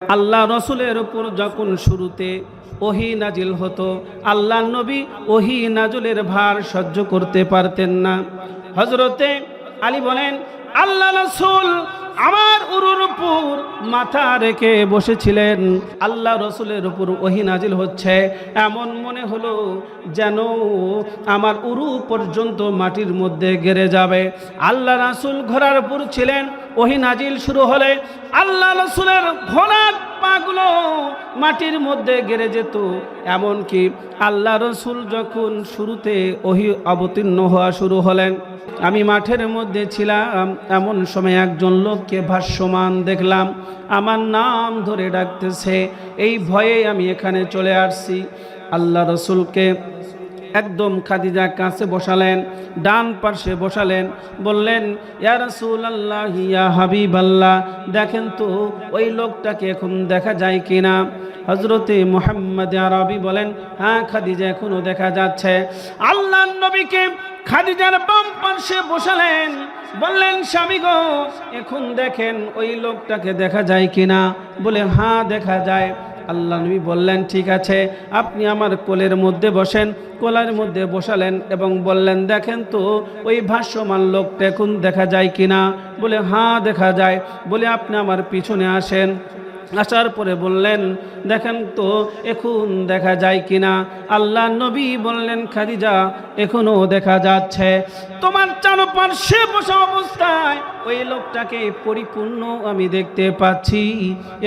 আল্লাহ রসুলের উপর যখন শুরুতে ওহী নাজিল হতো, আল্লাহ নবী ওহী নাজুলের ভার সহ্য করতে পারতেন না। হযরতে আলী বলেন, আল্লাহ রসুল আমার উরুর উপর মাথা রেখে বসেছিলেন। আল্লাহ রসুলের উপর ওহী নাজিল হচ্ছে, এমন মনে হলো যেন আমার উরু পর্যন্ত মাটির মধ্যে গেড়ে যাবে। আল্লাহ রাসূল ঘোড়ার উপর ছিলেন, ওহী নাজিল শুরু হলে আল্লাহ রসুলের ঘোড়ার পাগুলো মাটির মধ্যে গেড়ে যেত। এমনকি আল্লাহ রসুল যখন শুরুতে ওহী অবতীর্ণ হওয়া শুরু হলেন, আমি মাঠের মধ্যে ছিলাম, এমন সময় একজন লোককে ভাসমান দেখলাম, আমার নাম ধরে ডাকতেছে। এই ভয়ে আমি এখানে চলে আসছি। আল্লাহ রসুলকে একদম খাদিজা কাছে বসালেন, ডান পাশে বসালেন, বললেন, ইয়া রাসূলুল্লাহ, ইয়া হাবিবাল্লাহ, দেখেন তো ওই লোকটাকে এখন দেখা যায় কিনা। হযরতে মুহাম্মদ আরবি বলেন, হ্যাঁ খাদিজা, এখনো দেখা যাচ্ছে। আল্লাহ নবীকে খাদিজার বাম পাশে বসালেন, বললেন, স্বামী গো, এখন দেখেন ওই লোকটাকে দেখা যায় কিনা। বলে, হ্যাঁ দেখা যায়। আল্লাহ নবী বললেন, ঠিক আছে, আপনি আমার কোলের মধ্যে বসেন। কোলের মধ্যে বসালেন এবং বললেন, দেখেন তো ওই ভাসমান লোকটা এখন দেখা যায় কিনা। বলে, হ্যাঁ দেখা যায়। বলে, আপনি আমার পিছনে আসেন। আসার পরে বললেন, দেখেন তো এখন দেখা যায় কিনা। আল্লাহ নবী বললেন, খাদিজা, এখনো দেখা যাচ্ছে। তোমার চারপাশে বসা অবস্থায় ওই লোকটাকে পরিপূর্ণ আমি দেখতে পাচ্ছি।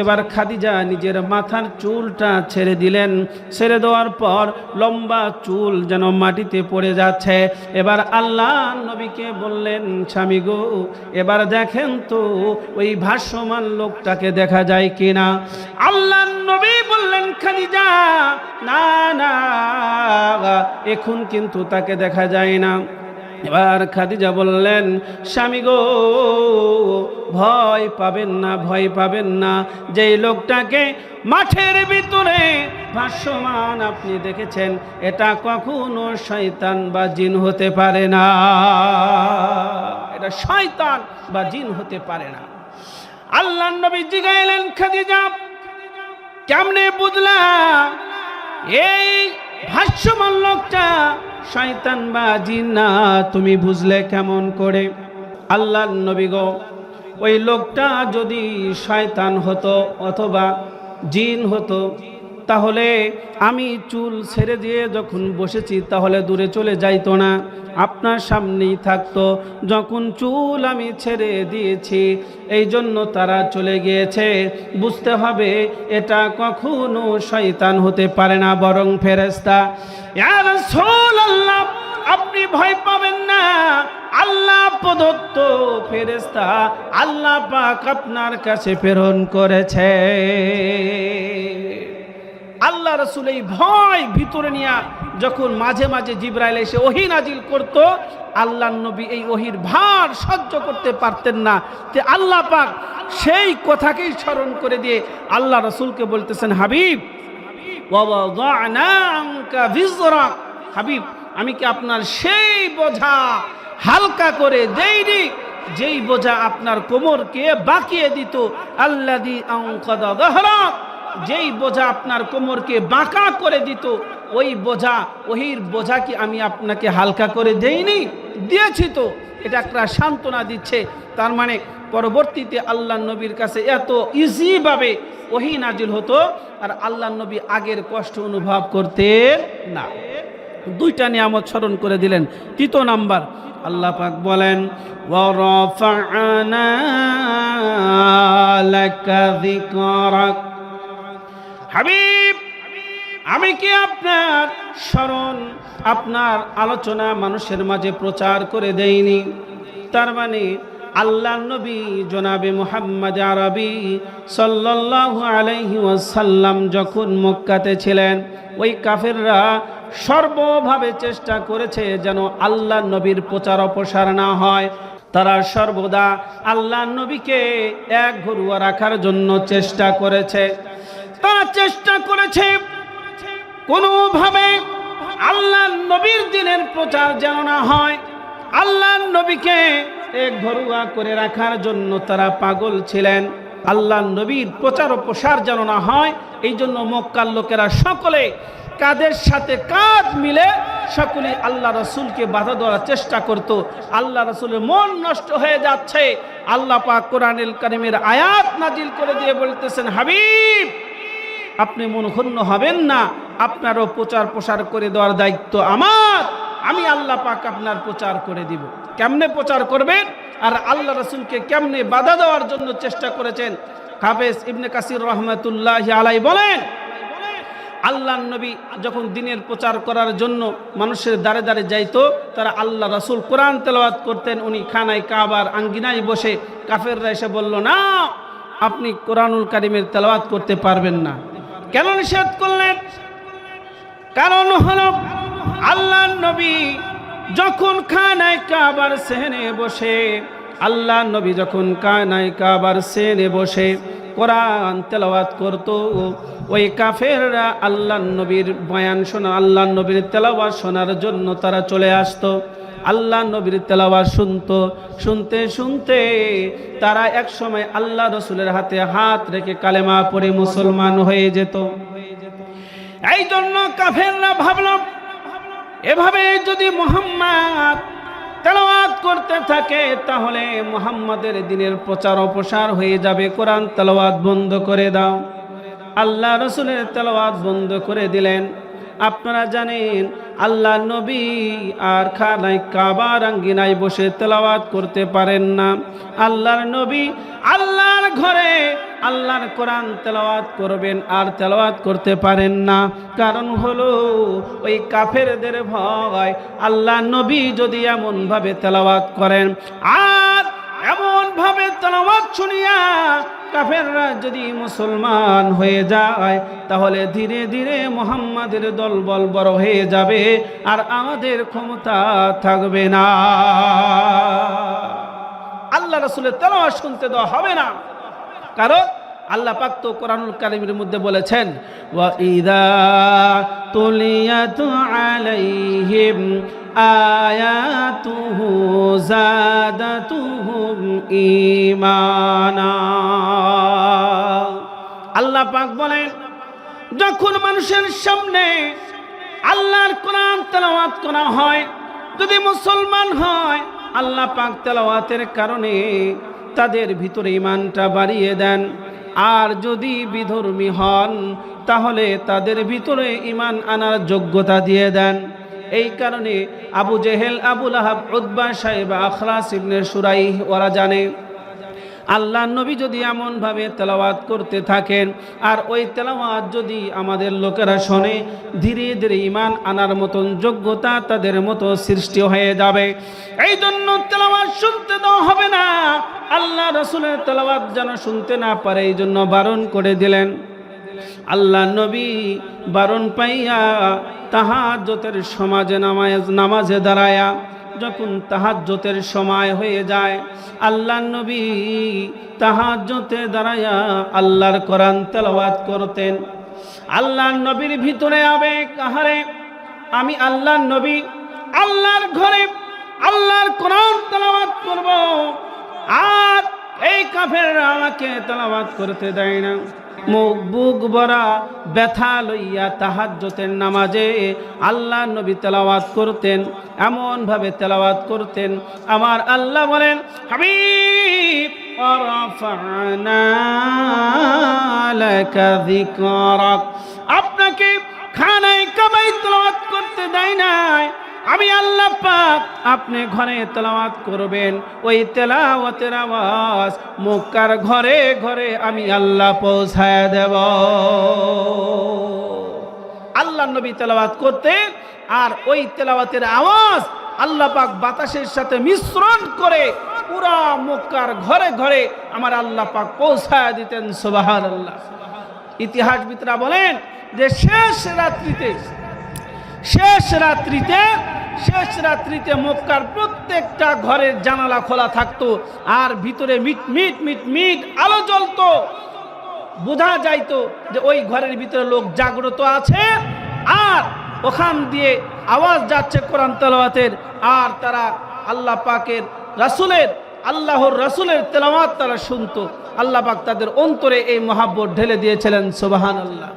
এবার খাদিজা নিজের মাথার চুলটা ছেড়ে দিলেন। ছেড়ে দেওয়ার পর লম্বা চুল যেন মাটিতে পড়ে যাচ্ছে। এবার আল্লাহ নবীকে বললেন, স্বামী গো, এবার দেখেন তো ওই ভাসমান লোকটাকে দেখা যায় কিনা। আল্লাহ নবী বললেন, খাদিজা, না না, এখন কিন্তু তাকে দেখা যায় না। এবার খাদিজা বললেন, স্বামী গো, ভয় পাবেন না, ভয় পাবেন না। যেই লোকটাকে মাঠের ভিতরে ভাসমান আপনি দেখেছেন, এটা কখনো শয়তান বা জিন হতে পারে না। এটা শয়তান বা জিন হতে পারে না। আল্লাহ নবী জিগাইলেন, খাদিজা, কেমনে বুঝলা এই ভাসমান লোকটা শয়তান বা জিন না? তুমি বুঝলে কেমন করে? আল্লাহ নবী গো, ওই লোকটা যদি শয়তান হতো অথবা জিন হতো, তাহলে আমি চুল ছেড়ে দিয়ে যখন বসেছি তাহলে দূরে চলে যাইতো না, আপনার সামনেই থাকতো। যখন চুল আমি ছেড়ে দিয়েছি, এই জন্য তারা চলে গিয়েছে। বুঝতে হবে এটা কখনো শয়তান হতে পারে না, বরং ফেরেশতা। ইয়া রাসূলুল্লাহ, আপনি ভয় পাবেন না, আল্লাহ প্রদত্ত ফেরেশতা আল্লাহ পাক আপনার কাছে প্রেরণ করেছে। আল্লাহ রাসূল এই ভয় ভিতরে নিয়ে যখন মাঝে মাঝে জিবরাইল এসে ওহী নাজিল করত, আল্লাহ নবী এই ওহীর ভার সহ্য করতে পারতেন না। তে আল্লাহ পাক সেই কথাকেই স্মরণ করে দিয়ে আল্লাহ রাসূলকে বলতেছেন, হাবিব, ওয়াদা'না আনকা বিজরাক, হাবিব, আমি কি আপনার সেই বোঝা হালকা করে দেইনি যেই বোঝা আপনার কোমরকে বাঁকিয়ে দিত। আল্লাযী আনকাদা যাহরাক, যেই বোঝা আপনার কোমরকে বাঁকা করে দিত, ওই বোঝা, ওহির বোঝা কি আমি আপনাকে হালকা করে দেইনি? দিয়েছি তো। এটা একটা সান্ত্বনা দিচ্ছে। তার মানে পরবর্তীতে আল্লাহ নবীর কাছে এত ইজিভাবে ওহী নাজিল হতো, আর আল্লাহ নবী আগের কষ্ট অনুভব করতেন না। দুইটা নিয়ামত স্মরণ করে দিলেন। তৃতীয় নাম্বার, আল্লাহ পাক বলেন, ওয়া রাফা'না লাকা যিকরাক, হাবিব, আমি কি আপনার স্মরণ, আপনার আলোচনা মানুষের মাঝে প্রচার করে দেইনি? তার মানে আল্লাহ নবী জনাবে মুহাম্মদ আরবি সাল্লাল্লাহু আলাইহি ওয়াসাল্লাম যখন মক্কাতে ছিলেন, ওই কাফেররা সর্বভাবে চেষ্টা করেছে যেন আল্লাহ নবীর প্রচার অপসার না হয়। তারা সর্বদা আল্লাহ নবীকে এক ঘরুয়া রাখার জন্য চেষ্টা করেছে। তারা চেষ্টা করেছে কোনোভাবে আল্লাহ নবীর দিনের প্রচার যেন না হয়। আল্লাহ নবীকে এক ঘরুয়া করে রাখার জন্য তারা পাগল ছিলেন। আল্লাহ নবীর প্রচার ও প্রসার যেন না হয়, এই জন্য মক্কার লোকেরা সকলে কাদের সাথে কাঁধ মিলে সকলে আল্লাহ রসুলকে বাধা দেওয়ার চেষ্টা করত। আল্লাহ রসুলের মন নষ্ট হয়ে যাচ্ছে, আল্লাহ পাক কোরআনুল কারীমের আয়াত নাজিল করে দিয়ে বলতেছেন, হাবিব আপনি মন ক্ষুণ্ণ হবেন না, আপনারও প্রচার প্রসার করে দেওয়ার দায়িত্ব আমার, আমি আল্লাহ পাক আপনার প্রচার করে দিব। কেমনে প্রচার করবেন আর আল্লাহ রসুলকে কেমনে বাধা দেওয়ার জন্য চেষ্টা করেছেন? হাফেজ ইবনে কাসির রহমাতুল্লাহি আলাইহি বলেন, আল্লাহ নবী যখন দিনের প্রচার করার জন্য মানুষের দ্বারে দ্বারে যাইতো, তারা আল্লাহ রসুল কোরআন তেলাওয়াত করতেন, উনি খানায় কাবার আঙ্গিনায় বসে কাফেররা এসে বলল, না আপনি কোরআনুল কারীমের তেলাওয়াত করতে পারবেন না। কেন নিষেধ করলেন? কারণ হলো আল্লাহ নবী যখন খানায় কাবার সেনে বসে, আল্লাহ নবী যখন খানায় কাবার সেনে বসে কোরআন তেলাওয়াত করত, ওই কাফেররা আল্লাহ নবীর বয়ান শোনা, আল্লাহ নবীর তেলাওয়াত শোনার জন্য তারা চলে আসতো। আল্লাহ নবীর তেলাওয়াত শুনতো, শুনতে শুনতে তারা এক সময় আল্লাহ রসুলের হাতে হাত রেখে কালেমা পড়ে মুসলমান হয়ে যেত। এই জন্য কাফেররা ভাবল, এভাবে যদি মুহাম্মদ তেলাওয়াত করতে থাকে তাহলে মুহাম্মাদের দিনের প্রচার ও প্রসার হয়ে যাবে, কোরআন তেলাওয়াত বন্ধ করে দাও। আল্লাহ রসুলের তেলাওয়াত বন্ধ করে দিলেন। আপনারা জানেন আল্লাহ নবী আর খানায় কাবার আঙ্গিনায় বসে তেলাওয়াত করতে পারেন না। আল্লাহর নবী আল্লাহর ঘরে আল্লাহর কোরআন তেলাওয়াত করবেন আর তেলাওয়াত করতে পারেন না। কারণ হলো ওই কাফেরদের ভয়, আল্লাহ নবী যদি এমনভাবে তেলাওয়াত করেন আর এমনভাবে তেলাওয়াত শুনিয়া কাফেররা যদি মুসলমান হয়ে যায়, তাহলে ধীরে ধীরে মুহাম্মাদের দলবল বড় হয়ে যাবে আর আমাদের ক্ষমতা থাকবে না। আল্লাহ রাসূলের তেলাওয়াত শুনতে দেওয়া হবে না। কারণ আল্লাহ পাক তো কোরআনুল কারীমের মধ্যে বলেছেন, ওয়া ইযা তুলিয়াত আলাইহিম আয়াতুহু যাদাতুহুম ঈমানা। আল্লাহ পাক বলেন, যখন মানুষের সামনে আল্লাহর কোরআন তেলাওয়াত করা হয়, যদি মুসলমান হয়, আল্লাহ পাক তেলাওয়াতের কারণে তাদের ভিতরে ঈমানটা বাড়িয়ে দেন। আর যদি বিধর্মী হন তাহলে তাদের ভিতরে ঈমান আনার যোগ্যতা দিয়ে দেন। এই কারণে আবু জেহেল, আবু লাহাব, উতবা, সাইবা, আখলাস ইবনে সুরাইহ ওরা জানে আল্লাহ নবী যদি এমনভাবে তেলাওয়াত করতে থাকেন আর ওই তেলাওয়াত যদি আমাদের লোকেরা শোনে, ধীরে ধীরে ঈমান আনার মতন যোগ্যতা তাদের মতো সৃষ্টি হয়ে যাবে। এই জন্য তেলাওয়াত শুনতে দেওয়া হবে না। আল্লাহ রাসূলের তেলাওয়াত যেন শুনতে না পারে, এই জন্য বারণ করে দিলেন। আল্লাহ নবী বারণ পাইয়া তাহাজ্জুদের নামাজে দাঁড়ায়া, যখন তাহাজ্জুদের সময় হয়ে যায়, আল্লাহ নবী তাহাজ্জুদে দাঁড়ায়া আল্লাহর কোরআন তেলাওয়াত করতেন। আল্লাহ নবীর ভিতরে আবেগ, আহারে আমি আল্লাহ নবী আল্লাহর ঘরে আল্লাহর কোরআন তেলাওয়াত করব, আর এই কাফেররা আমাকে তেলাওয়াত করতে দেয় না। মুখ বুক ভরা ব্যথা লইয়া তাহাজ্জুদের নামাজে আল্লাহ নবী তেলাওয়াত করতেন, এমনভাবে তেলাওয়াত করতেন। আমার আল্লাহ বলেন, হাবিব ওয়ারাফা'না লাকা যিকরাক, আপনাকে খানায় কাবায় তেলাওয়াত করতে দেয় নাই, আমি আল্লাহ পাক আপনি ঘরে তেলাওয়াত করবেন। ওই তেলাওয়াতের আওয়াজ মক্কার ঘরে ঘরে আমি আল্লাহ পৌঁছায় দেব। আল্লাহ নবী তেলাওয়াত করতেন আর ওই তেলাওয়াতের আওয়াজ আল্লাহ পাক বাতাসের সাথে মিশ্রণ করে পুরা মক্কার ঘরে ঘরে আমার আল্লাহ পাক পৌঁছায় দিতেন। সুবহানাল্লাহ। ইতিহাসবিদরা বলেন যে শেষ রাত্রিতে মক্কার প্রত্যেকটা ঘরের জানালা খোলা থাকতো আর ভিতরে মিট আলো জ্বলতো। বোঝা যাইতো যে ওই ঘরের ভিতরে লোক জাগ্রত আছে আর ওখান দিয়ে আওয়াজ যাচ্ছে কোরআন তেলাওয়াতের, আর তারা আল্লাহ পাকের রাসূলের আল্লাহর রাসূলের তেলাওয়াত তারা শুনতো, আল্লাহ পাক তাদের অন্তরে এই মহাব্বত ঢেলে দিয়েছিলেন। সুবহানাল্লাহ।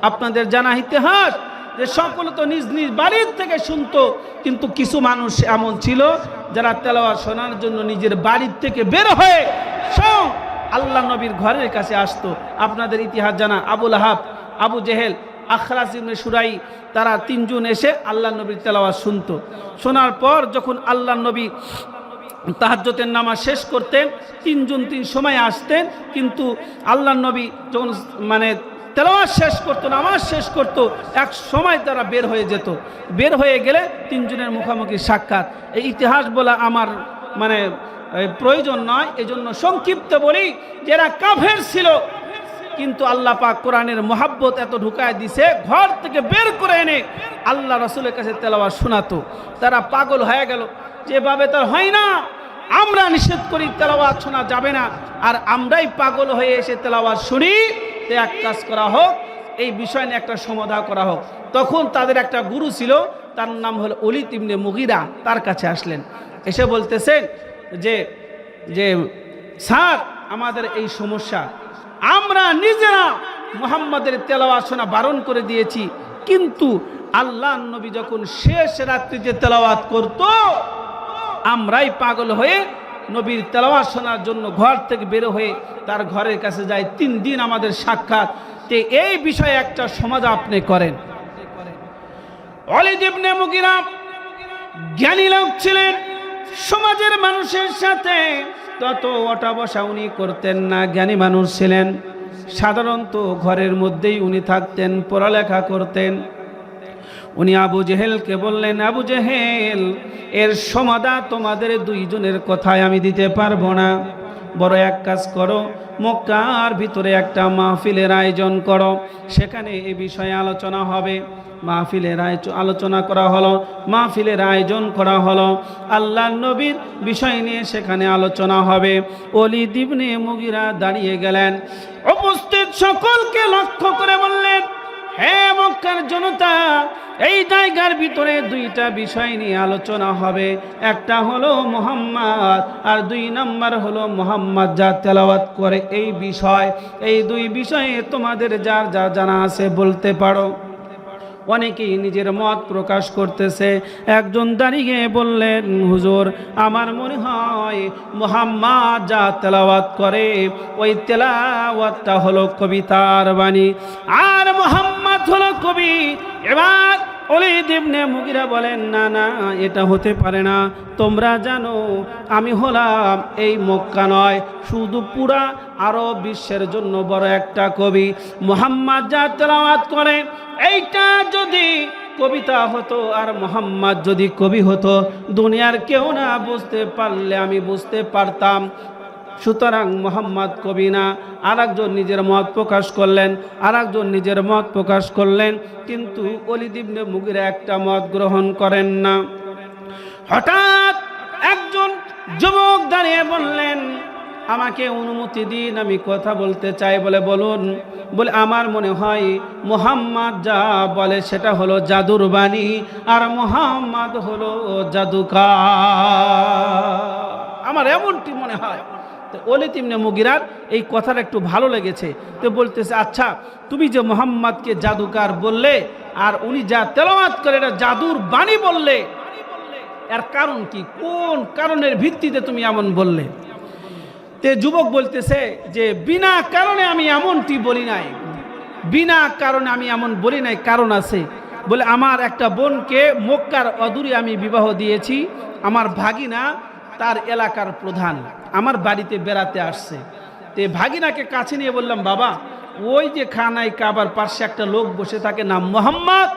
আপনাদের জানা ইতিহাস যে সকলে তো নিজ নিজ বাড়ির থেকে শুনতো, কিন্তু কিছু মানুষ এমন ছিল যারা তেলাওয়াত শোনার জন্য নিজের বাড়ির থেকে বের হয়ে সব আল্লাহ নবীর ঘরের কাছে আসতো। আপনাদের ইতিহাস জানা, আবু লাহাব, আবু জেহেল, আখরাস ইবনে সুরাই, তারা তিনজন এসে আল্লাহ নবীর তেলাওয়াত শুনতো। শোনার পর যখন আল্লাহ নবী তাহাজ্জুদের নামাজ শেষ করতেন, তিনজন তিন সময় আসতেন, কিন্তু আল্লাহ নবী যখন তেলাওয়াত শেষ করতো, নামাজ শেষ করতো, এক সময় তারা বের হয়ে যেত। বের হয়ে গেলে তিনজনের মুখোমুখি সাক্ষাৎ। এই ইতিহাস বলা আমার প্রয়োজন নয়, এজন্য সংক্ষিপ্ত বলি, যারা কাফের ছিল কিন্তু আল্লাহ পাক কোরআনের মহাব্বত এত ঢুকায় দিছে, ঘর থেকে বের করে এনে আল্লাহ রাসূলের কাছে তেলাওয়াত শোনাতো। তারা পাগল হয়ে গেল, যেভাবে তার হয় না, আমরা নিষেধ করি তেলাওয়াত শোনা যাবে না, আর আমরাই পাগল হয়ে এসে তেলাওয়াত শুনি। তো এক কাজ করা হোক, এই বিষয় নিয়ে একটা সমাধান করা হোক। তখন তাদের একটা গুরু ছিল, তার নাম হলো ওলীদ ইবনে মুগীরা। তার কাছে আসলেন, এসে বলতেছেন যে যে স্যার, আমাদের এই সমস্যা, আমরা নিজেরা মুহাম্মাদের তেলাওয়াত শোনা বারণ করে দিয়েছি, কিন্তু আল্লাহ নবী যখন শেষ রাত্রিতে তেলাওয়াত করত, আমরাই পাগল হয়ে নবীর তেলাওয়াত শোনার জন্য ঘর থেকে বের হয়ে তার ঘরের কাছে যাই। 3 দিন আমাদের সাক্ষাৎ। তে এই বিষয়ে একটা সমাধান আপনি করেন। ওলীদ ইবনে মুগীরা জ্ঞানী লোক ছিলেন, সমাজের মানুষের সাথে তত ওঠা বসা উনি করতেন না, জ্ঞানী মানুষ ছিলেন। সাধারণত ঘরের মধ্যেই উনি থাকতেন, পড়ালেখা করতেন। উনি আবু জেহেলকে বললেন, আবু জেহেল, এর সমাধান তোমাদের দুইজনের কথায় আমি দিতে পারবো না, বড় এক কাজ করো, মক্কার ভিতরে একটা মাহফিলের আয়োজন করো, সেখানে এ বিষয়ে আলোচনা হবে। মাহফিলের আলোচনা করা হলো, মাহফিলের আয়োজন করা হলো, আল্লাহ নবীর বিষয় নিয়ে সেখানে আলোচনা হবে। ওলীদ ইবনে মুগীরা দাঁড়িয়ে গেলেন, উপস্থিত সকলকে লক্ষ্য করে বললেন, হে মক্কার জনতা, এই জায়গার ভিতরে 2টা বিষয় নিয়ে আলোচনা হবে। একটা হলো মুহাম্মদ, আর 2 নাম্বার হলো মুহাম্মদ যা তেলাওয়াত করে এই বিষয়। এই 2 বিষয়ে তোমাদের যার যা জানা আছে বলতে পারো। অনেকেই নিজের মত প্রকাশ করতেছে। একজন দাঁড়িয়ে বললেন, হুজুর, আমার মনে হয় মুহাম্মদ যা তেলাওয়াত করে ওই তেলাওয়াতটা হলো কবিতার বাণী, আর মুহাম্মদ হলো কবি। এবার ওলীদ ইবনে মুগীরা বলেন, না না, এটা হতে পারে না। তোমরা জানো আমি হলাম এই মক্কা নয়, শুধু পুরা আরব বিশ্বের জন্য বড় একটা কবি। মুহাম্মদ যা তেলাওয়াত করে এইটা যদি কবিতা হতো আর মুহাম্মদ যদি কবি হতো, দুনিয়ার কেউ না বুঝতে পারলে আমি বুঝতে পারতাম। সুতরাং মুহাম্মদ কবি না। আরেকজন নিজের মত প্রকাশ করলেন, আরেকজন নিজের মত প্রকাশ করলেন, কিন্তু ওলীদ ইবনে মুগীরা একটা মত গ্রহণ করেন না। হঠাৎ একজন যুবক দাঁড়িয়ে বললেন, আমাকে অনুমতি দিন, আমি কথা বলতে চাই। বলে বলুন। বলে আমার মনে হয় মুহাম্মদ যা বলে সেটা হলো জাদুর বাণী, আর মুহাম্মদ হলো জাদুকার। আমার এমনটি মনে হয়। তো ওলীদ ইবনে মুগীরার এই কথাটা একটু ভালো লেগেছে। তো বলতেছে, আচ্ছা, তুমি যে মুহাম্মদকে জাদুকার বললে, আর উনি যা তেলাওয়াত করে এটা জাদুর বাণী বললে, এর কারণ কি? কোন কারণের ভিত্তিতে তুমি এমন বললে? তে যুবক বলতেছে যে বিনা কারণে আমি এমনটি বলি নাই, বিনা কারণে আমি এমন বলি নাই, কারণ আছে। বলে আমার একটা বোনকে মক্কার অদূরে আমি বিবাহ দিয়েছি, আমার ভাগিনা তার এলাকার প্রধান আমার বাড়িতে বেড়াতে আসছে। তে ভাগিনাকে কাছে নিয়ে বললাম, বাবা, ওই যে খানায় কাবার পাশে একটা লোক বসে থাকে, নাম মুহাম্মদ,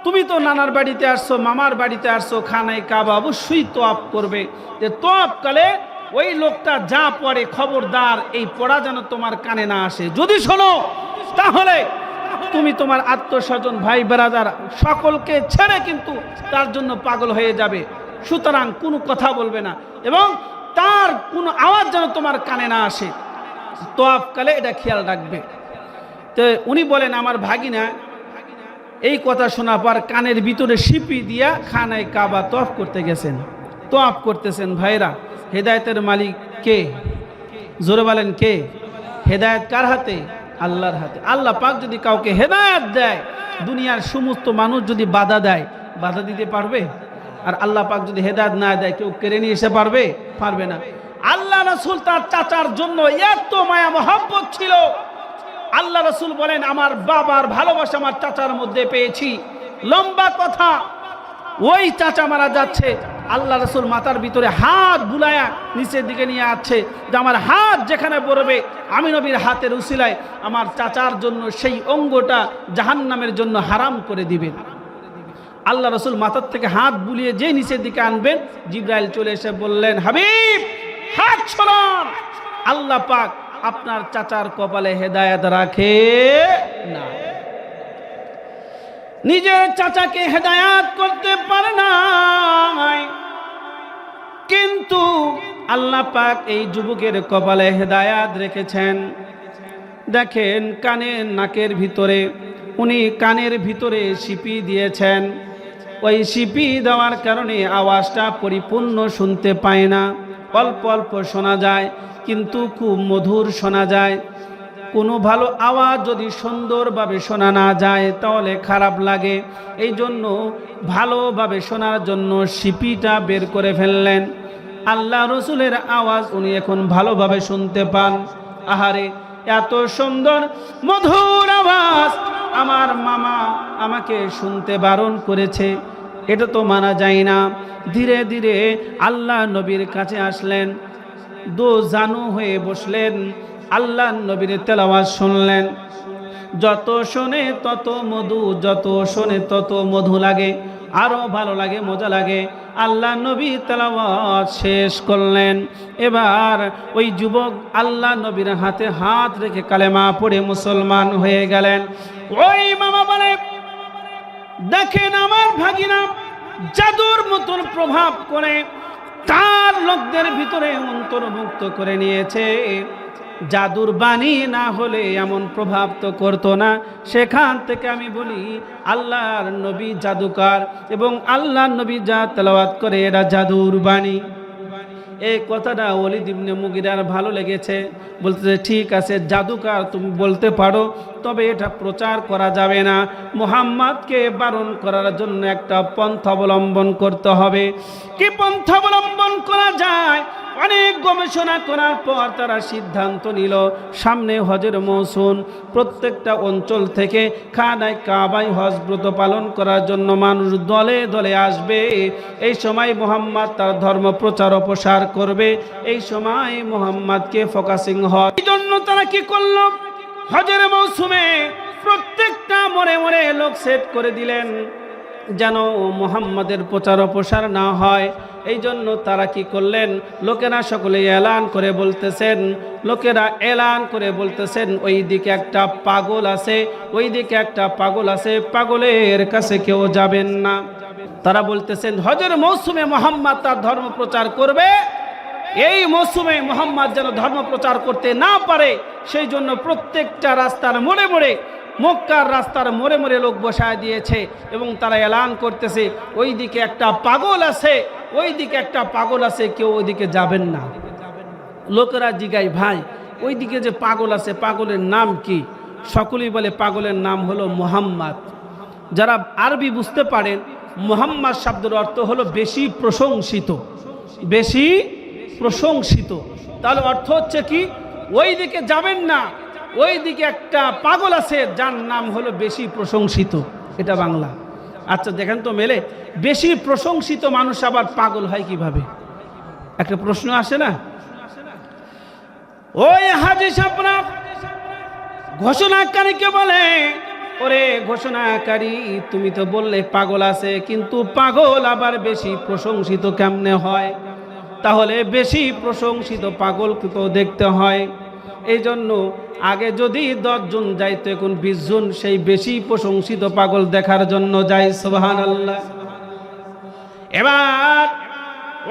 তুমি তো নানার বাড়িতে আসছো, মামার বাড়িতে আসছো, খানায় কাবা অবশ্যই তোয়াফ করবে। যে তোয়াফ কালে ওই লোকটা যা পড়ে, খবরদার এই পড়া যেন তোমার কানে না আসে। যদি শোনো তাহলে তুমি তোমার আত্মস্বজন, ভাই বেরাদার সকলকে ছেড়ে কিন্তু তার জন্য পাগল হয়ে যাবে। সুতরাং কোনো কথা বলবে না, এবং তার কোনো আওয়াজ যেন তোমার কানে না আসে। তোয়াফ কালে এটা খেয়াল রাখবে। তো উনি বলেন, আমার ভাগিনা এই কথা শোনার পর কানের ভিতরে সিপি দিয়া খানায় কাবা তোয়াফ করতে গেছেন, তোয়াফ করতেছেন। ভাইরা, হেদায়েতের মালিক কে? জোরে বলেন কে? হেদায়েত কার হাতে? আল্লাহর হাতে। আল্লাহ পাক যদি কাউকে হেদায়েত দেয়, দুনিয়ার সমস্ত মানুষ যদি বাধা দেয়, বাধা দিতে পারবে? আর আল্লাহ পাক যদি হেদায়েত না দেয়, কেউ কেড়ে নিয়ে এসে পারবে? পারবে না। আল্লাহ রাসূল তার চাচার জন্য এত মায়া মহব্বত ছিল। আল্লাহ রাসূল বলেন, আমার বাবার ভালোবাসা আমার চাচার মধ্যে পেয়েছি। লম্বা কথা, ওই চাচা মারা যাচ্ছে, আল্লাহ রাসূল মাথার ভিতরে হাত বুলায়া নিচের দিকে নিয়ে আসছে যে আমার হাত যেখানে পড়বে আমি নবীর হাতের উসিলায় আমার চাচার জন্য সেই অঙ্গটা জাহান্নামের জন্য হারাম করে দিবেন। আল্লাহ রাসূল মাথার থেকে হাত বুলিয়ে যে নিচের দিকে আনবেন, জিবরাইল চলে এসে বললেন, হাবিব হাত সরান, আল্লাহ পাক আপনার চাচার কপালে হেদায়েত রাখে না। নিজের চাচাকে হেদায়েত করতে পারে না, কিন্তু আল্লাহ পাক এই যুবকের কপালে হেদায়েত রেখেছেন। দেখেন কানের নাকের ভিতরে, উনি কানের ভিতরে সিপি দিয়েছেন। ওই সিপি দেওয়ার কারণে আওয়াজটা পরিপূর্ণ শুনতে পায় না, অল্প অল্প শোনা যায়, কিন্তু খুব মধুর শোনা যায়। কোনো ভালো আওয়াজ যদি সুন্দরভাবে শোনা না যায় তাহলে খারাপ লাগে। এই জন্য ভালোভাবে শোনার জন্য সিপিটা বের করে ফেললেন। আল্লাহ রসুলের আওয়াজ উনি এখন ভালোভাবে শুনতে পান। আহারে, এত সুন্দর মধুর আওয়াজ আমার মামা আমাকে শুনতে বারণ করেছে, এটা তো মানা যায় না। ধীরে ধীরে আল্লাহ নবীর কাছে আসলেন, দো জানু হয়ে বসলেন, আল্লাহ নবীর তেলাওয়াত শুনলেন। যত শোনে তত মধু, যত শোনে তত মধু লাগে, আরো ভালো লাগে, মজা লাগে। আল্লাহ নবী তেলাওয়াত শেষ করলেন। এবার ওই যুবক আল্লাহ নবীর হাতে হাত রেখে কালেমা পড়ে মুসলমান হয়ে গেলেন। ওই মামা বলে, দেখেন আমার ভাগিনা জাদুর মতন প্রভাব করে তার লোকদের ভিতরে অন্তর্ভুক্ত করে নিয়েছে। জাদুর বাণী না হলে এমন প্রভাব তো করতো না। সেখান থেকে আমি বলি আল্লাহর নবী জাদুকার, এবং আল্লাহর নবী যা তেলাওয়াত করে এরা জাদুর বাণী। এই কথাটা ওলীদ ইবনে মুগীরার ভালো লেগেছে, বলতেছে ঠিক আছে জাদুকার তুমি বলতে পারো, তবে এটা প্রচার করা যাবে না। মুহাম্মদকে বারণ করার জন্য একটা পন্থা অবলম্বন করতে হবে। কি পন্থা অবলম্বন করা যায়? অনেক গবেষণা করার পর তারা সিদ্ধান্ত নিল, সামনে হজের মৌসুম, প্রত্যেকটা অঞ্চল থেকে খানায় কাবায় হজ ব্রত পালন করার জন্য মানুষ দলে দলে আসবে। এই সময় মুহাম্মদ তার ধর্ম প্রচার ও প্রসার করবে। এই সময় মুহাম্মদকে ফোকাসিং হয়। এই জন্য তারা কি করলো? হজের মৌসুমে প্রত্যেকটা মোড়ে মোড়ে লোক সেট করে দিলেন যেন মুহাম্মাদের প্রচার ও প্রসার না হয়। এই জন্য তারা কি করলেন? লোকেরা সকলে এলান করে বলতেছেন, ওই দিকে একটা পাগল আছে, ওই দিকে একটা পাগল আছে, পাগলের কাছে কেউ যাবেন না। তারা বলতেছেন হজের মৌসুমে মুহাম্মদ তার ধর্ম প্রচার করবে, এই মৌসুমে মুহাম্মদ যেন ধর্ম প্রচার করতে না পারে, সেই জন্য প্রত্যেকটা রাস্তার মোড়ে মোড়ে, মক্কার রাস্তার মোড়ে মোড়ে লোক বসায় দিয়েছে এবং তারা এলান করতেছে ওই দিকে একটা পাগল আছে, ওই দিকে একটা পাগল আছে, কেউ ওই দিকে যাবেন না। লোকেরা জিগায়, ভাই ওই দিকে যে পাগল আছে পাগলের নাম কি? সকলেই বলে পাগলের নাম হলো মুহাম্মদ। যারা আরবি বুঝতে পারেন, মুহাম্মদ শব্দের অর্থ হলো বেশি প্রশংসিত, বেশি প্রশংসিত। তাহলে অর্থ হচ্ছে কি? ওই দিকে যাবেন না, ওই দিকে একটা পাগল আছে যার নাম হলো বেশি প্রশংসিত। এটা বাংলা। আচ্ছা দেখেন তো মেলে, বেশি প্রশংসিত মানুষ আবার পাগল হয় কিভাবে? একটা প্রশ্ন আসে না? ওই হাজী সাহেবরা ঘোষণাকারীকে বলে, ওরে ঘোষণাকারী তুমি তো বললে পাগল আছে, কিন্তু পাগল আবার বেশি প্রশংসিত কেমনে হয়? তাহলে বেশি প্রশংসিত পাগল তো দেখতে হয়। এই জন্য আগে যদি 10 জন যাইতো, এখন 20 জন সেই বেশি প্রশংসিত পাগল দেখার জন্য যায়। সুবহানাল্লাহ। এবার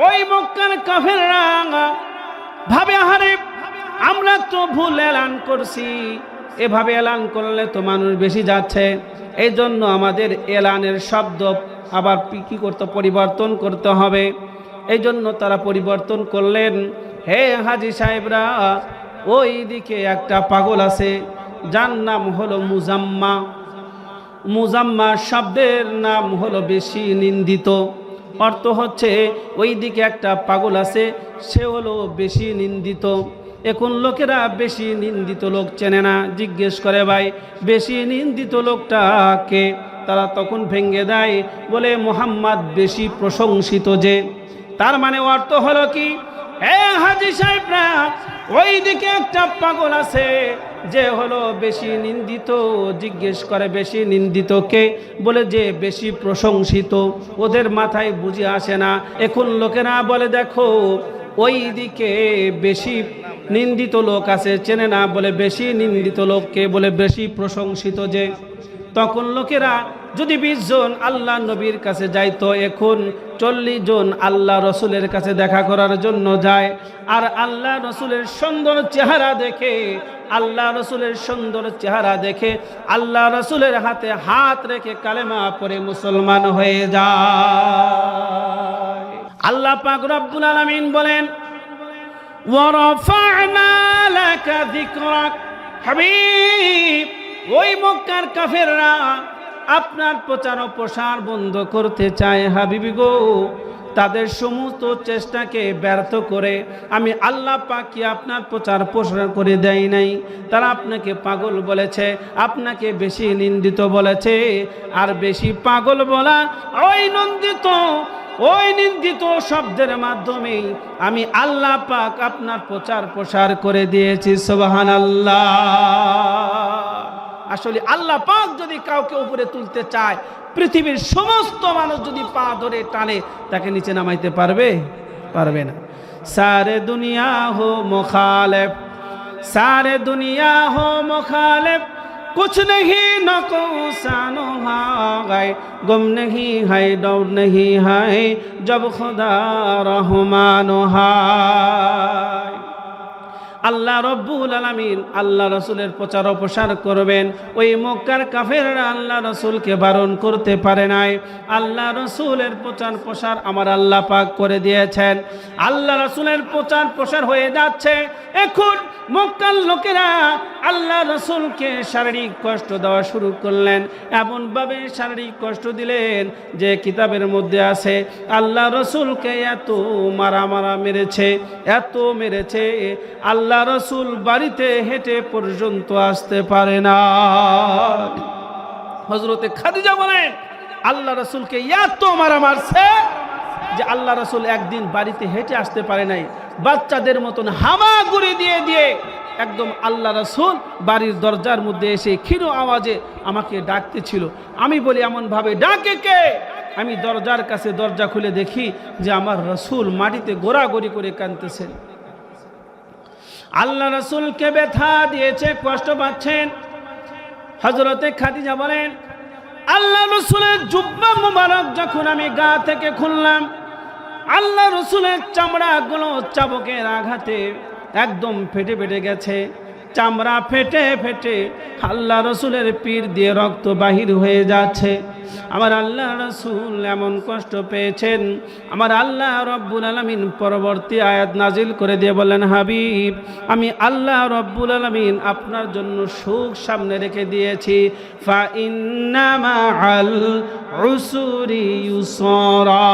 ওই মক্কার কাফেররা ভাবে, আহারে আমরা তো ভুল এলান করছি, এভাবে এলান করলে তো মানুষ বেশি যাচ্ছে, এই জন্য আমাদের এলানের শব্দ আবার কি করতে, পরিবর্তন করতে হবে। এই জন্য তারা পরিবর্তন করলেন, হে হাজী সাহেবরা, ওই দিকে একটা পাগল আছে যার নাম হলো মুজাম্মা। মুজাম্মা শব্দের নাম হলো বেশি নিন্দিত। অর্থ হচ্ছে ওই দিকে একটা পাগল আছে, সে হলো বেশি নিন্দিত। এখন লোকেরা বেশি নিন্দিত লোক চেনে না, জিজ্ঞেস করে ভাই বেশি নিন্দিত লোকটা কে? তারা তখন ভেঙে দেয়, বলে মুহাম্মদ বেশি প্রশংসিত যে। তার মানে অর্থ হলো কি, হে হাজী সাহেবরা, ওই দিকে একটা পাগল আছে যে হলো বেশি নিন্দিত। জিজ্ঞেস করে বেশি নিন্দিত কে? বলে যে বেশি প্রশংসিত। ওদের মাথায় বুঝে আসে না। এখন লোকেরা বলে দেখো ওই দিকে বেশি নিন্দিত লোক আছে, চেনে না, বলে বেশি নিন্দিত লোককে? বলে বেশি প্রশংসিত যে। তখন লোকেরা যদি 20 জন আল্লাহ নবীর কাছে যাইতো, এখন 40 জন আল্লাহ রসুলের কাছে দেখা করার জন্য যায়। আর আল্লাহ রসুলের সুন্দর চেহারা দেখে, আল্লাহ রসুলের সুন্দর চেহারা দেখে আল্লাহ রসুলের হাতে হাত রেখে কালেমা পড়ে মুসলমান হয়ে যায়। আল্লাহ পাক রব্বুল আলামিন বলেন, ওয়ারাফা'না লাকা যিকরাক। হাবিব, ওই মক্কার কাফেররা আপনার প্রচার ও প্রসার বন্ধ করতে চায় হাবিবি গো। তাদের সমস্ত চেষ্টাকে ব্যর্থ করে আমি আল্লাহ পাক কি আপনার প্রচার প্রসার করে দেয় নাই? তারা আপনাকে পাগল বলেছে, আপনাকে বেশি নিন্দিত বলেছে। আর বেশি পাগল বলা, ওই নিন্দিত শব্দের মাধ্যমে আমি আল্লাহ পাক আপনার প্রচার প্রসার করে দিয়েছি। সুবহানাল্লাহ। আসলে আল্লাহ পাক যদি কাউকে উপরে তুলতে চায়, পৃথিবীর সমস্ত মানুষ যদি পা ধরে টানে, তাকে নিচে নামাইতে পারবে? পারবে না। সারে দুনিয়া হো মুখালিফ, সারে দুনিয়া হো মুখালিফ, कुछ नहीं नुकसान है, गम नहीं है, डर नहीं है, जब खुदा रहमान है। আল্লাহ রব্বুল আলামিন আল্লাহ রসুলের প্রচার ও প্রসার করবেন। ওই মক্কার কাফেররা আল্লাহ রসুলকে বারণ করতে পারে নাই। আল্লাহ রসুলের প্রচার প্রসার আমার আল্লাহ পাক করে দিয়েছেন। আল্লাহ রসুলের প্রচার প্রসার হয়ে যাচ্ছে। এখন মক্কার লোকেরা আল্লাহ রসুলকে শারীরিক কষ্ট দেওয়া শুরু করলেন। এমনভাবে শারীরিক কষ্ট দিলেন যে কিতাবের মধ্যে আছে আল্লাহ রসুলকে এত মারা মেরেছে, এত মেরেছে, আল্লাহ রসুল বাড়িতে হেঁটে পর্যন্ত আসতে পারে না। হযরতে খাদিজা বলেন আল্লাহ রসুলকে এত মারছে যে আল্লাহ রসুল একদিন বাড়িতে হেঁটে আসতে পারে নাই। বাচ্চাদের মতন হামাগুড়ি দিয়ে দিয়ে একদম আল্লাহ রসুল বাড়ির দরজার মধ্যে এসে ক্ষীণ আওয়াজে আমাকে ডাকতেছিল। আমি বলি এমনভাবে ডাকে কে? আমি দরজার কাছে দরজা খুলে দেখি যে আমার রসুল মাটিতে গোড়াগড়ি করে কাঁদতেছেন। আল্লাহ রসুলকে ব্যথা দিয়েছে, কষ্ট পাচ্ছেন। হযরতে খাদিজা বলেন আল্লাহ রসুলের জুব্বা মুবারক যখন আমি গা থেকে খুললাম, আল্লাহ রসুলের চামড়াগুলো চাবুকের আঘাতে একদম ফেটে ফেটে গেছে। চামড়া ফেটে ফেটে আল্লাহ রসুলের পিঠ দিয়ে রক্ত বাহির হয়ে যাচ্ছে। আমার আল্লাহ রসুল এমন কষ্ট পেয়েছেন। আমার আল্লাহ রব্বুল আলামিন পরবর্তী আয়াত নাজিল করে দিয়ে বললেন, হাবিব, আমি আল্লাহ রব্বুল আলামিন আপনার জন্য সুখ সামনে রেখে দিয়েছি। ফা ইন্না মাআল উসরি ইউসরা।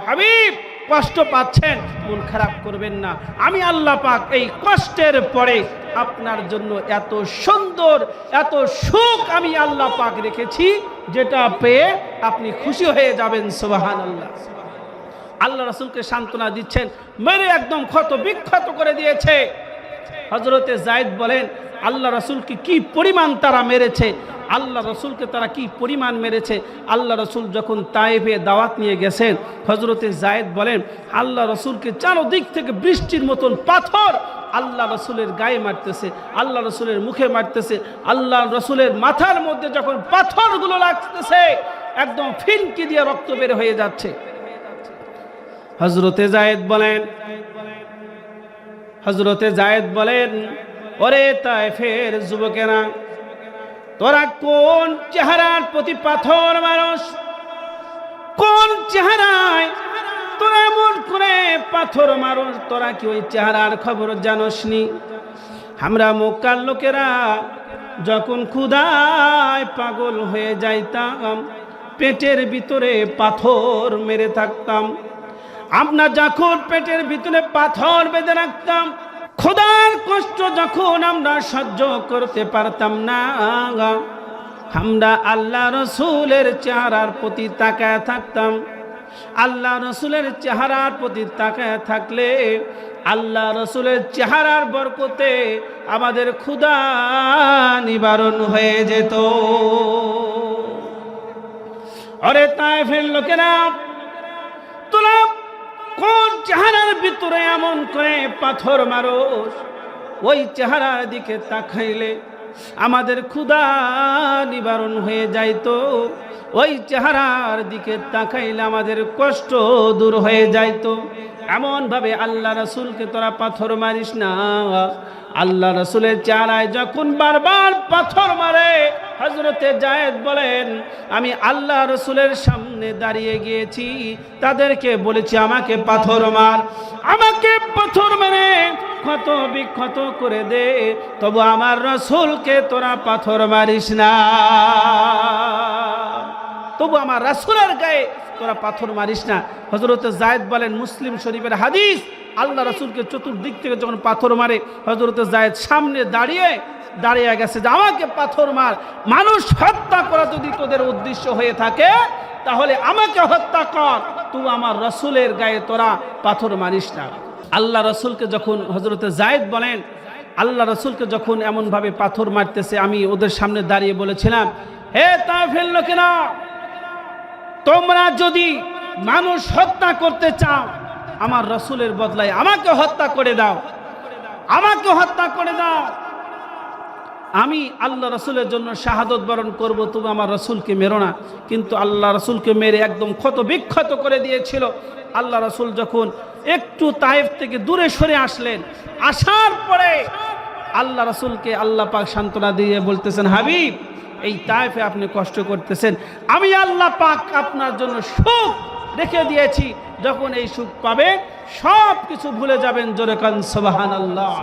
হাবিব, কষ্ট পাচ্ছেন, মন খারাপ করবেন না। আমি আল্লাহ পাক এই কষ্টের পরে আপনার জন্য এত সুন্দর, এত সুখ আমি আল্লাহ পাক রেখেছি, যেটা পেয়ে আপনি খুশি হয়ে যাবেন। সুবহানাল্লাহ। আল্লাহ রাসূলকে সান্ত্বনা দিচ্ছেন, মেরে একদম ক্ষত বিক্ষত করে দিয়েছে। হযরতে যায়েদ বলেন আল্লাহ রাসূলকে কি পরিমাণ তারা মেরেছে, আল্লাহ রসুলকে তারা কি পরিমাণ মেরেছে। আল্লাহ রসুল যখন তায়েফে দাওয়াত নিয়ে গেছেন, হযরতে যায়েদ বলেন আল্লাহ রসুলকে চারদিক থেকে বৃষ্টির মতন পাথর আল্লাহ রসুলের গায়ে মারতেছে, আল্লাহ রসুলের মুখে মারতেছে। আল্লাহ রসুলের মাথার মধ্যে যখন পাথরগুলো লাগতেছে, একদম ফিনকি দিয়ে রক্ত বের হয়ে যাচ্ছে। হযরতে যায়েদ বলেন ওরে তায়েফের যুবকেরা, তোরা কোন চেহারার প্রতি পাথর মানুষ, কোন চেহারায় তোরা এমন করে পাথর মারস, তোরা কি ওই চেহারার খবর জানোসনি? আমরা মক্কার লোকেরা যখন ক্ষুধায় পাগল হয়ে যাইতাম, পেটের ভিতরে পাথর মেরে থাকতাম। আমরা যখন পেটের ভিতরে পাথর বেঁধে রাখতাম, ক্ষুধার কষ্ট যখন আমরা সহ্য করতে পারতাম না, আমরা আল্লাহ রসুলের চেহারার প্রতি তাকায় থাকতাম। আল্লাহ রসুলের চেহারার প্রতি তাকায় থাকলে আল্লাহ রসুলের চেহারার বরকতে আমাদের ক্ষুধা নিবারণ হয়ে যেত। আরে তায়েফের লোকেরা, তোরা কোন চেহারার ভিতরে এমন করে পাথর মারোস? ওই চেহারার দিকে তাকাইলে আমাদের ক্ষুধা নিবারণ হয়ে যাইতো। ওই চেহারার দিকে তাকাইলে আমাদের কষ্ট দূর হয়ে যাইতো। এমনভাবে আল্লাহ রসুলকে তোরা পাথর মারিস না। আল্লাহ রসুলের চেহারায় যখন বারবার পাথর মারে, হযরতে যায়েদ বলেন, আমি আল্লাহ রসুলের সামনে দাঁড়িয়ে গিয়েছি, তাদেরকে বলেছি আমাকে পাথর মার, আমাকে পাথর মেরে ক্ষত বিক্ষত করে দে, তবু আমার রসুলকে তোরা পাথর মারিস না। তবু আমার রাসূলের গায়ে তোরা পাথর মারিস না। হযরতে যায়েদ বলেন, মুসলিম শরীফের হাদিস, আল্লাহ রাসূলকে চতুর্দিক থেকে যখন পাথর মারে, হযরতে যায়েদ সামনে দাঁড়িয়ে গেছে যে আমাকে পাথর মার। মানুষ হত্যা করা যদি তোদের উদ্দেশ্য হয়ে থাকে তাহলে আমাকে হত্যা কর, তুই আমার রাসূলের গায়ে তোরা পাথর মারিস না। আল্লাহ রাসূলকে যখন হযরতে যায়েদ বলেন, আল্লাহ রাসূলকে যখন এমনভাবে পাথর মারতেছে, আমি ওদের সামনে দাঁড়িয়ে বলেছিলাম, হে তায়েফের লোকেরা, তোমরা যদি মানুষ হত্যা করতে চাও, আমার রাসূলের বদলায় আমাকে হত্যা করে দাও, আমাকে হত্যা করে দাও। আমি আল্লাহ রাসূলের জন্য শাহাদত বরণ করব, তুমি আমার রাসূলকে মেরো না। কিন্তু আল্লাহ রাসূলকে মেরে একদম ক্ষত বিক্ষত করে দিয়েছিল। আল্লাহ রাসূল যখন একটু তায়েফ থেকে দূরে সরে আসলেন, আসার পরে আল্লাহ রাসূলকে আল্লাহ পাক সান্ত্বনা দিয়ে বলতেছেন, হাবিব, এই তায়েফে আপনি কষ্ট করতেছেন, আমি আল্লাহ পাক আপনার জন্য সুখ রেখে দিয়েছি। যখন এই সুখ পাবে সব কিছু ভুলে যাবেন। জোরে কান সুবহানাল্লাহ।